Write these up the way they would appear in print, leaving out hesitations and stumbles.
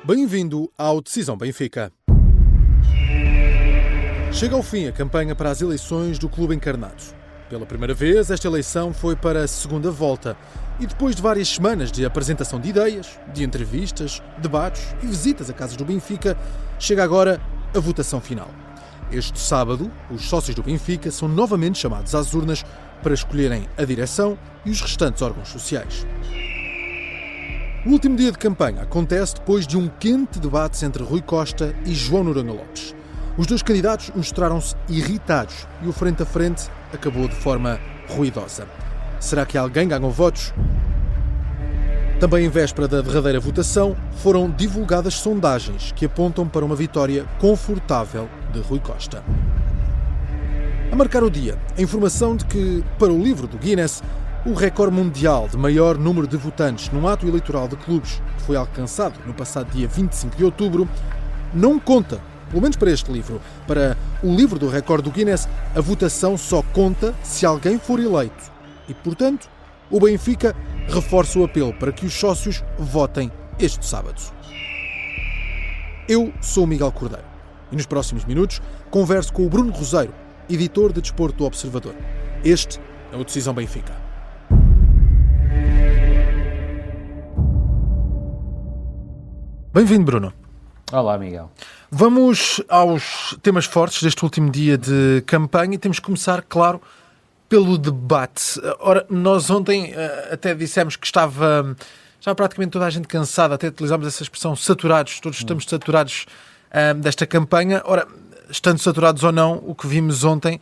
Bem-vindo ao Decisão Benfica. Chega ao fim a campanha para as eleições do Clube Encarnado. Pela primeira vez, esta eleição foi para a segunda volta e depois de várias semanas de apresentação de ideias, de entrevistas, debates e visitas a casas do Benfica, chega agora a votação final. Este sábado, os sócios do Benfica são novamente chamados às urnas para escolherem a direção e os restantes órgãos sociais. O último dia de campanha acontece depois de um quente debate entre Rui Costa e João Noronha Lopes. Os dois candidatos mostraram-se irritados e o frente a frente acabou de forma ruidosa. Será que alguém ganhou votos? Também em véspera da derradeira votação, foram divulgadas sondagens que apontam para uma vitória confortável de Rui Costa. A marcar o dia, a informação de que, para o livro do Guinness, o recorde mundial de maior número de votantes num ato eleitoral de clubes, que foi alcançado no passado dia 25 de outubro, não conta, pelo menos para este livro. Para o livro do recorde do Guinness, a votação só conta se alguém for eleito. E, portanto, o Benfica reforça o apelo para que os sócios votem este sábado. Eu sou o Miguel Cordeiro e nos próximos minutos converso com o Bruno Roseiro, editor de Desporto do Observador. Este é o Decisão Benfica. Bem-vindo, Bruno. Olá, Miguel. Vamos aos temas fortes deste último dia de campanha e temos que começar, claro, pelo debate. Ora, nós ontem até dissemos que estava praticamente toda a gente cansada, até utilizámos essa expressão saturados, todos estamos saturados desta campanha. Ora, estando saturados ou não, o que vimos ontem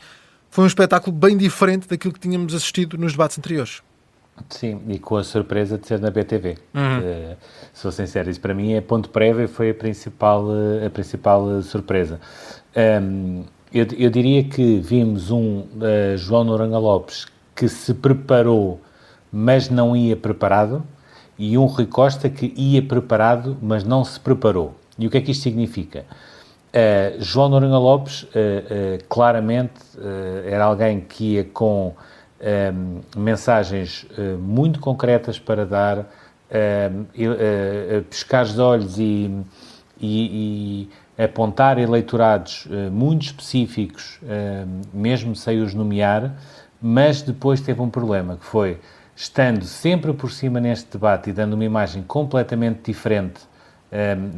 foi um espetáculo bem diferente daquilo que tínhamos assistido nos debates anteriores. Sim, e com a surpresa de ser na BTV. Sou sincero, isso para mim é ponto prévio e foi a principal surpresa. Eu diria que vimos um João Noronha Lopes que se preparou, mas não ia preparado, e um Rui Costa que ia preparado, mas não se preparou. E o que é que isto significa? João Noronha Lopes claramente era alguém que ia com mensagens muito concretas para dar, pescar os olhos e apontar eleitorados muito específicos, mesmo sem os nomear, mas depois teve um problema, que foi, estando sempre por cima neste debate e dando uma imagem completamente diferente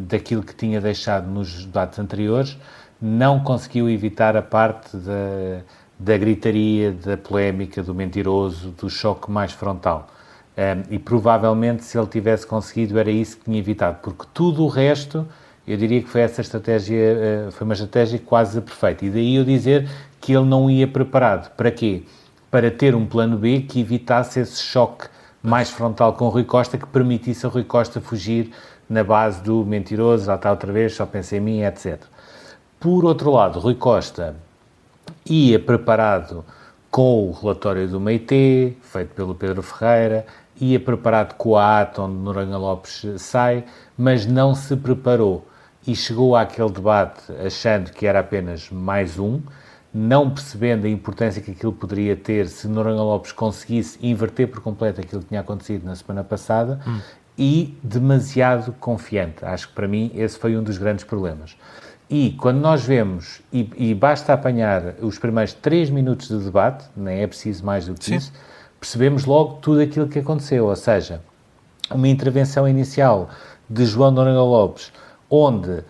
daquilo que tinha deixado nos debates anteriores, não conseguiu evitar a parte da gritaria, da polémica, do mentiroso, do choque mais frontal. E provavelmente, se ele tivesse conseguido, era isso que tinha evitado, porque tudo o resto, eu diria que foi essa estratégia, foi uma estratégia quase perfeita. E daí eu dizer que ele não ia preparado. Para quê? Para ter um plano B que evitasse esse choque mais frontal com o Rui Costa, que permitisse a Rui Costa fugir na base do mentiroso, já está outra vez, só pensa em mim, etc. Por outro lado, Rui Costa ia preparado com o relatório do MEITE, feito pelo Pedro Ferreira, ia preparado com a ata onde Noronha Lopes sai, mas não se preparou e chegou àquele debate achando que era apenas mais um, não percebendo a importância que aquilo poderia ter se Noronha Lopes conseguisse inverter por completo aquilo que tinha acontecido na semana passada e demasiado confiante. Acho que para mim esse foi um dos grandes problemas. E quando nós vemos, e basta apanhar os primeiros 3 minutos de debate, nem é preciso mais do que isso, percebemos logo tudo aquilo que aconteceu, ou seja, uma intervenção inicial de João Noronha Lopes, onde,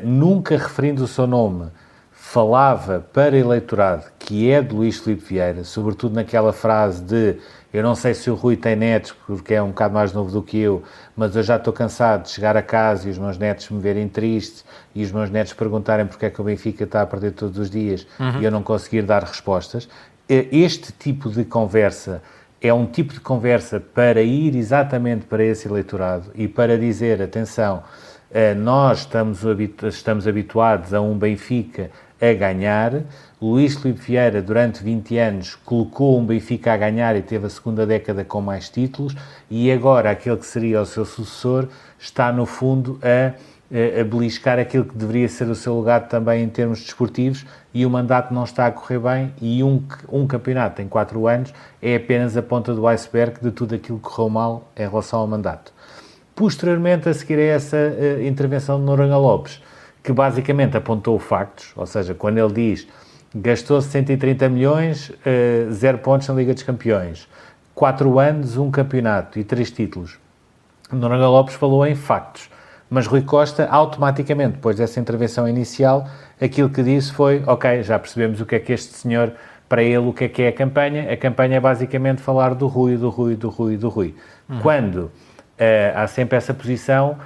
nunca referindo o seu nome, falava para eleitorado que é de Luís Filipe Vieira, sobretudo naquela frase de eu não sei se o Rui tem netos, porque é um bocado mais novo do que eu, mas eu já estou cansado de chegar a casa e os meus netos me verem tristes e os meus netos perguntarem porque é que o Benfica está a perder todos os dias e eu não conseguir dar respostas. Este tipo de conversa é um tipo de conversa para ir exatamente para esse eleitorado e para dizer, atenção, nós estamos habituados a um Benfica a ganhar. Luís Filipe Vieira, durante 20 anos, colocou um Benfica a ganhar e teve a segunda década com mais títulos, e agora aquele que seria o seu sucessor está, no fundo, a beliscar aquilo que deveria ser o seu legado também em termos desportivos, e o mandato não está a correr bem, e um campeonato em 4 anos é apenas a ponta do iceberg de tudo aquilo que correu mal em relação ao mandato. Posteriormente, a seguir a essa intervenção de Noronha Lopes, que basicamente apontou factos, ou seja, quando ele diz gastou 130 milhões, 0 pontos na Liga dos Campeões, 4 anos, 1 campeonato e 3 títulos. Noronha Lopes falou em factos, mas Rui Costa, automaticamente, depois dessa intervenção inicial, aquilo que disse foi, ok, já percebemos o que é que este senhor, para ele, o que é a campanha. A campanha é basicamente falar do Rui. Quando há sempre essa posição,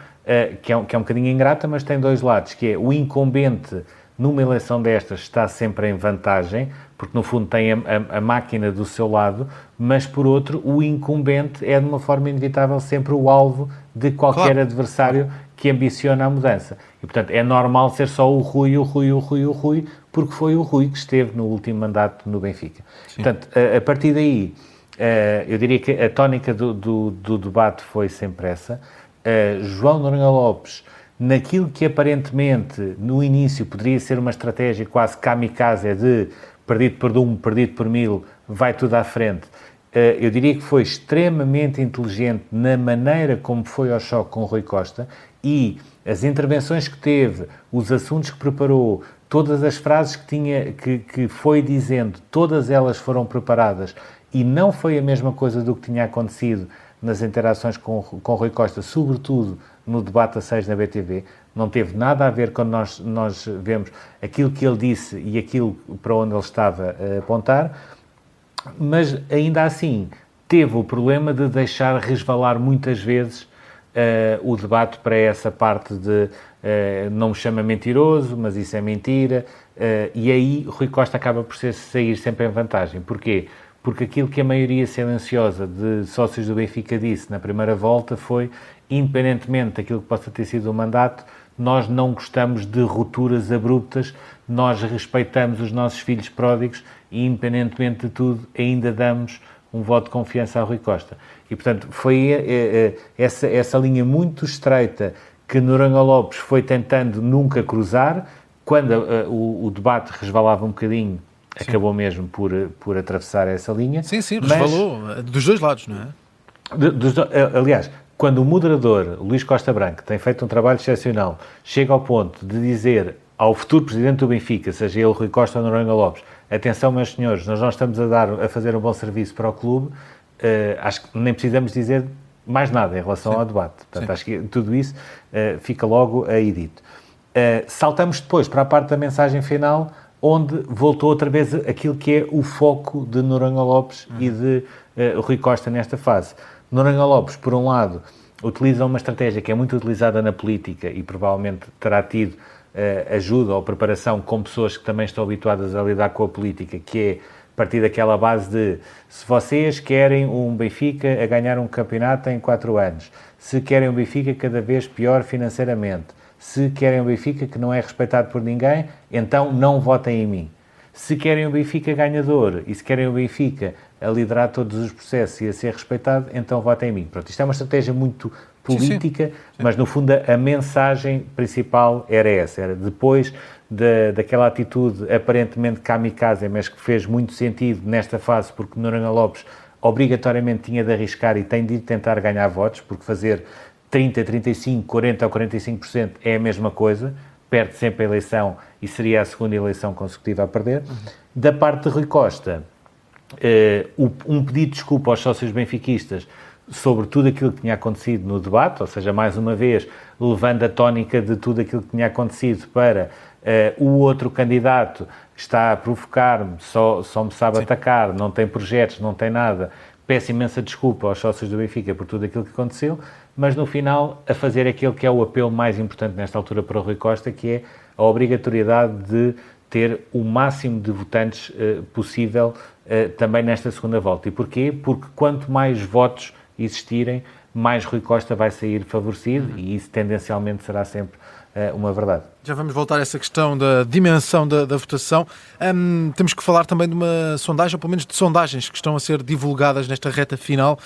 que é um bocadinho ingrata, mas tem dois lados, que é o incumbente numa eleição destas está sempre em vantagem, porque no fundo tem a máquina do seu lado, mas por outro, o incumbente é de uma forma inevitável sempre o alvo de qualquer adversário que ambiciona a mudança. E portanto é normal ser só o Rui, porque foi o Rui que esteve no último mandato no Benfica. Sim. Portanto, a partir daí, eu diria que a tónica do debate foi sempre essa. João Noronha Lopes, naquilo que aparentemente no início poderia ser uma estratégia quase kamikaze de perdido por 1, perdido por 1000, vai tudo à frente, eu diria que foi extremamente inteligente na maneira como foi ao choque com o Rui Costa, e as intervenções que teve, os assuntos que preparou, todas as frases que foi dizendo, todas elas foram preparadas, e não foi a mesma coisa do que tinha acontecido nas interações com Rui Costa, sobretudo no debate a 6 na BTV. Não teve nada a ver quando nós vemos aquilo que ele disse e aquilo para onde ele estava a apontar, mas ainda assim teve o problema de deixar resvalar muitas vezes o debate para essa parte de não me chama mentiroso, mas isso é mentira, e aí Rui Costa acaba por sair sempre em vantagem. Porquê? Porque aquilo que a maioria silenciosa de sócios do Benfica disse na primeira volta foi, independentemente daquilo que possa ter sido o mandato, nós não gostamos de rupturas abruptas, nós respeitamos os nossos filhos pródigos e, independentemente de tudo, ainda damos um voto de confiança a Rui Costa. E, portanto, foi essa linha muito estreita que Noronha Lopes foi tentando nunca cruzar. Quando o debate resvalava um bocadinho, sim, acabou mesmo por atravessar essa linha. Sim, resvalou, dos dois lados, não é? Aliás, quando o moderador, Luís Costa Branco, tem feito um trabalho excepcional, chega ao ponto de dizer ao futuro presidente do Benfica, seja ele Rui Costa ou Noronha Lopes, atenção, meus senhores, nós não estamos a fazer um bom serviço para o clube, acho que nem precisamos dizer mais nada em relação ao debate. Portanto, acho que tudo isso fica logo aí dito. Saltamos depois para a parte da mensagem final, onde voltou outra vez aquilo que é o foco de Noronha Lopes e de Rui Costa nesta fase. Noronha Lopes, por um lado, utiliza uma estratégia que é muito utilizada na política e provavelmente terá tido ajuda ou preparação com pessoas que também estão habituadas a lidar com a política, que é partir daquela base de se vocês querem um Benfica a ganhar um campeonato em 4 anos, se querem um Benfica cada vez pior financeiramente, se querem um Benfica que não é respeitado por ninguém, então não votem em mim. Se querem um Benfica ganhador e se querem um Benfica a liderar todos os processos e a ser respeitado, então votem em mim. Pronto, isto é uma estratégia muito política, sim. Mas no fundo a mensagem principal era essa, era depois daquela atitude aparentemente kamikaze, mas que fez muito sentido nesta fase, porque Noronha Lopes obrigatoriamente tinha de arriscar e tem de tentar ganhar votos, porque fazer 30, 35, 40 ou 45% é a mesma coisa, perde sempre a eleição e seria a segunda eleição consecutiva a perder. Da parte de Rui Costa, um pedido de desculpa aos sócios benfiquistas sobre tudo aquilo que tinha acontecido no debate, ou seja, mais uma vez, levando a tónica de tudo aquilo que tinha acontecido para o outro candidato que está a provocar-me, só me sabe atacar, não tem projetos, não tem nada, peço imensa desculpa aos sócios do Benfica por tudo aquilo que aconteceu, mas no final a fazer aquele que é o apelo mais importante nesta altura para o Rui Costa, que é a obrigatoriedade de ter o máximo de votantes possível também nesta segunda volta. E porquê? Porque quanto mais votos existirem, mais Rui Costa vai sair favorecido e isso tendencialmente será sempre uma verdade. Já vamos voltar a essa questão da dimensão da votação. Temos que falar também de uma sondagem, ou pelo menos de sondagens que estão a ser divulgadas nesta reta final,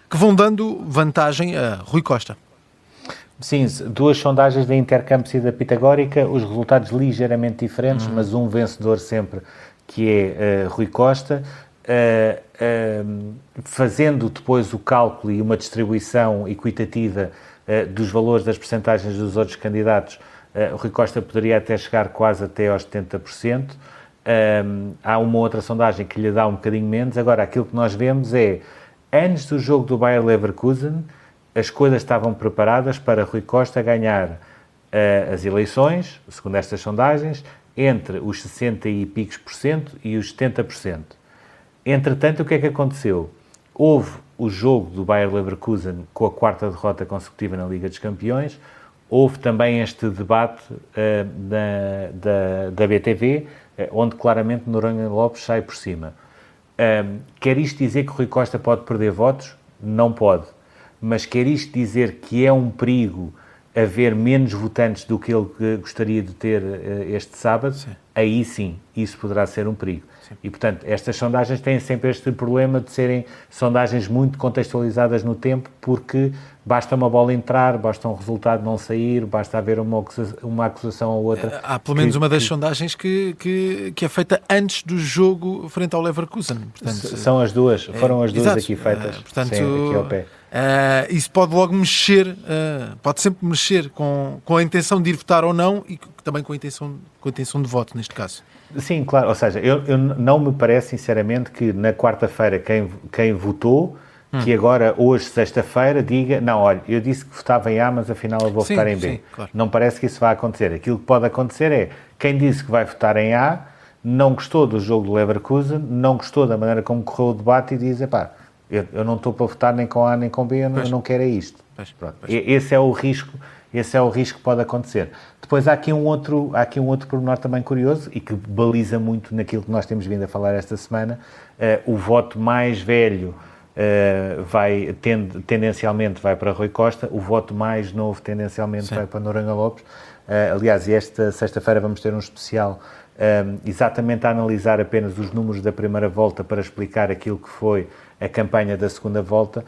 que vão dando vantagem a Rui Costa. Sim, 2 sondagens da Intercampus e da Pitagórica, os resultados ligeiramente diferentes, mas um vencedor sempre, que é Rui Costa. fazendo depois o cálculo e uma distribuição equitativa dos valores das percentagens dos outros candidatos, o Rui Costa poderia até chegar quase até aos 70%. Há uma outra sondagem que lhe dá um bocadinho menos. Agora, aquilo que nós vemos é, antes do jogo do Bayer Leverkusen, as coisas estavam preparadas para Rui Costa ganhar as eleições, segundo estas sondagens, entre os 60 e picos por cento e os 70%. Entretanto, o que é que aconteceu? Houve o jogo do Bayer Leverkusen com a 4ª derrota consecutiva na Liga dos Campeões, houve também este debate da BTV, onde claramente Noronha Lopes sai por cima. Quer isto dizer que Rui Costa pode perder votos? Não pode. Mas quer isto dizer que é um perigo haver menos votantes do que ele gostaria de ter este sábado? Sim. Aí sim, isso poderá ser um perigo. Sim. E, portanto, estas sondagens têm sempre este problema de serem sondagens muito contextualizadas no tempo, porque basta uma bola entrar, basta um resultado não sair, basta haver uma acusação ou outra. Há pelo menos uma das sondagens que é feita antes do jogo frente ao Leverkusen. Portanto, são as duas, foram as duas aqui feitas, portanto, sim, aqui ao pé. Isso pode logo mexer, pode sempre mexer com a intenção de ir votar ou não e também com a intenção de voto, neste caso. Sim, claro, ou seja, eu não me parece, sinceramente, que na quarta-feira quem votou, que agora, hoje, sexta-feira, diga, não, olha, eu disse que votava em A, mas afinal eu vou votar em B. Sim, claro. Não parece que isso vai acontecer. Aquilo que pode acontecer é, quem disse que vai votar em A, não gostou do jogo do Leverkusen, não gostou da maneira como correu o debate e diz, epá, eu não estou para votar nem com A nem com B, eu não quero é isto. Pois. Esse é o risco que pode acontecer. Depois há aqui um outro pormenor também curioso e que baliza muito naquilo que nós temos vindo a falar esta semana. O voto mais velho tendencialmente vai para Rui Costa, o voto mais novo tendencialmente vai para Noronha Lopes. Aliás, esta sexta-feira vamos ter um especial exatamente a analisar apenas os números da primeira volta para explicar aquilo que foi a campanha da segunda volta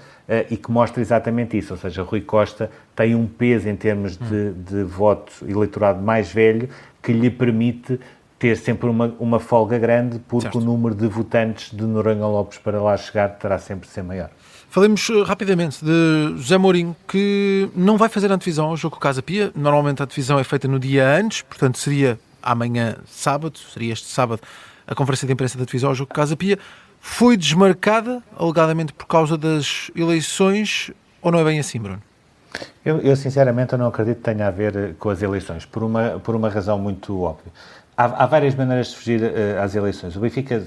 e que mostra exatamente isso, ou seja, Rui Costa tem um peso em termos de voto eleitorado mais velho que lhe permite ter sempre uma folga grande, porque certo, o número de votantes de Noronha Lopes para lá chegar terá sempre de ser maior. Falemos rapidamente de José Mourinho, que não vai fazer a antevisão ao jogo com o Casa Pia. Normalmente a antevisão é feita no dia antes, portanto seria amanhã sábado, seria este sábado a conferência de imprensa da antevisão ao jogo com o Casa Pia. Foi desmarcada, alegadamente por causa das eleições, ou não é bem assim, Bruno? Eu sinceramente não acredito que tenha a ver com as eleições, por uma razão muito óbvia. Há várias maneiras de fugir às eleições. O Benfica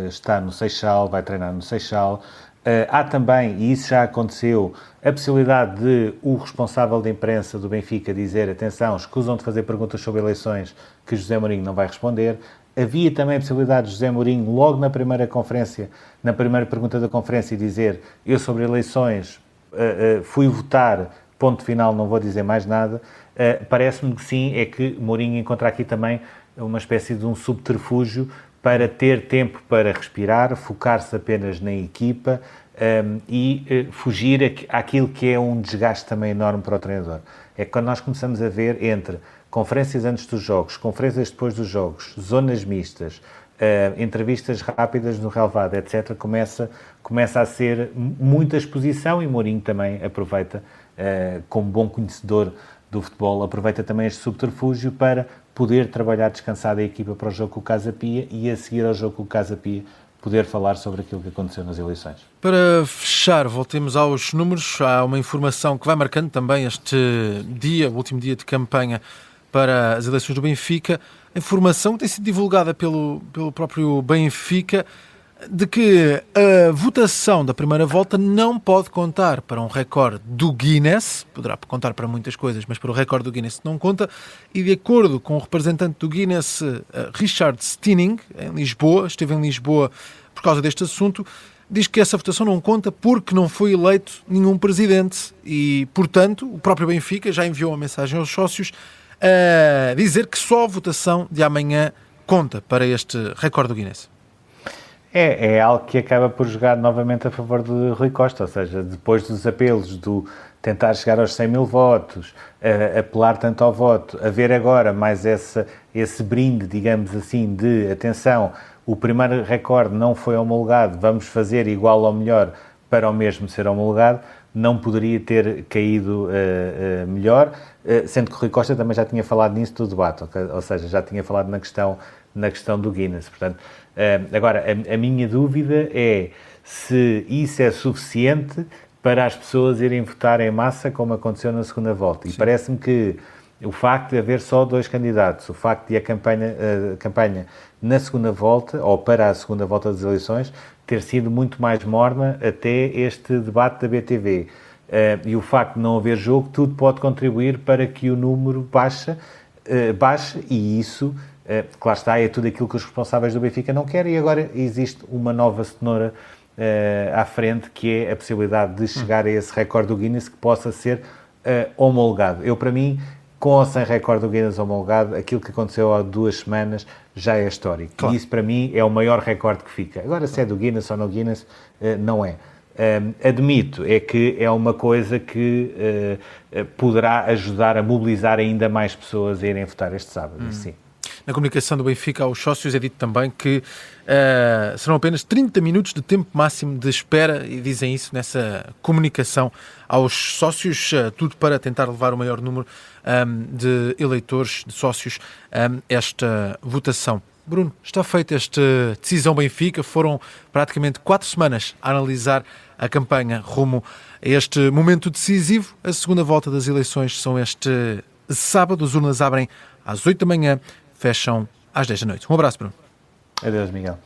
está no Seixal, vai treinar no Seixal. Há também, e isso já aconteceu, a possibilidade de o responsável de imprensa do Benfica dizer, atenção, escusam de fazer perguntas sobre eleições que José Mourinho não vai responder. Havia também a possibilidade de José Mourinho, logo na primeira pergunta da conferência, dizer, eu sobre eleições fui votar, ponto final, não vou dizer mais nada. Parece-me que sim, é que Mourinho encontra aqui também uma espécie de um subterfúgio para ter tempo para respirar, focar-se apenas na equipa e fugir àquilo que é um desgaste também enorme para o treinador. É que quando nós começamos a ver entre conferências antes dos jogos, conferências depois dos jogos, zonas mistas, entrevistas rápidas no relevado, etc., começa a ser muita exposição e Mourinho também aproveita, como bom conhecedor do futebol, aproveita também este subterfúgio para poder trabalhar descansado a equipa para o jogo com o Casa Pia e a seguir ao jogo com o Casa Pia poder falar sobre aquilo que aconteceu nas eleições. Para fechar, voltemos aos números. Há uma informação que vai marcando também este dia, o último dia de campanha para as eleições do Benfica. A informação que tem sido divulgada pelo próprio Benfica de que a votação da primeira volta não pode contar para um recorde do Guinness, poderá contar para muitas coisas, mas para o recorde do Guinness não conta, e de acordo com o representante do Guinness, Richard Steening, esteve em Lisboa por causa deste assunto, diz que essa votação não conta porque não foi eleito nenhum presidente e, portanto, o próprio Benfica já enviou uma mensagem aos sócios a dizer que só a votação de amanhã conta para este recorde do Guinness. É algo que acaba por jogar novamente a favor de Rui Costa, ou seja, depois dos apelos do tentar chegar aos 100 mil votos, apelar tanto ao voto, haver agora mais esse brinde, digamos assim, de atenção, o primeiro recorde não foi homologado, vamos fazer igual ou melhor para o mesmo ser homologado, não poderia ter caído melhor, sendo que o Rui Costa também já tinha falado nisso do debate, ou seja, já tinha falado na questão do Guinness. Portanto, agora, a minha dúvida é se isso é suficiente para as pessoas irem votar em massa, como aconteceu na segunda volta. E parece-me que o facto de haver só 2 candidatos, o facto de a campanha na segunda volta, ou para a segunda volta das eleições, ter sido muito mais morna até este debate da BTV. E o facto de não haver jogo, tudo pode contribuir para que o número baixe, e isso, claro está, é tudo aquilo que os responsáveis do Benfica não querem, e agora existe uma nova cenoura à frente, que é a possibilidade de chegar a esse recorde do Guinness que possa ser homologado. Para mim, com ou sem recorde do Guinness homologado, aquilo que aconteceu há 2 semanas já é histórico. Claro. E isso, para mim, é o maior recorde que fica. Agora, se é do Guinness ou não Guinness, não é. Admito, é que é uma coisa que poderá ajudar a mobilizar ainda mais pessoas a irem votar este sábado, sim. Na comunicação do Benfica aos sócios é dito também que serão apenas 30 minutos de tempo máximo de espera, e dizem isso nessa comunicação aos sócios, tudo para tentar levar o maior número de eleitores, de sócios, esta votação. Bruno, está feita esta decisão Benfica, foram praticamente 4 semanas a analisar a campanha rumo a este momento decisivo. A segunda volta das eleições são este sábado, as urnas abrem às 8 da manhã, fecham às 10 da noite. Um abraço, Bruno. Adeus, Miguel.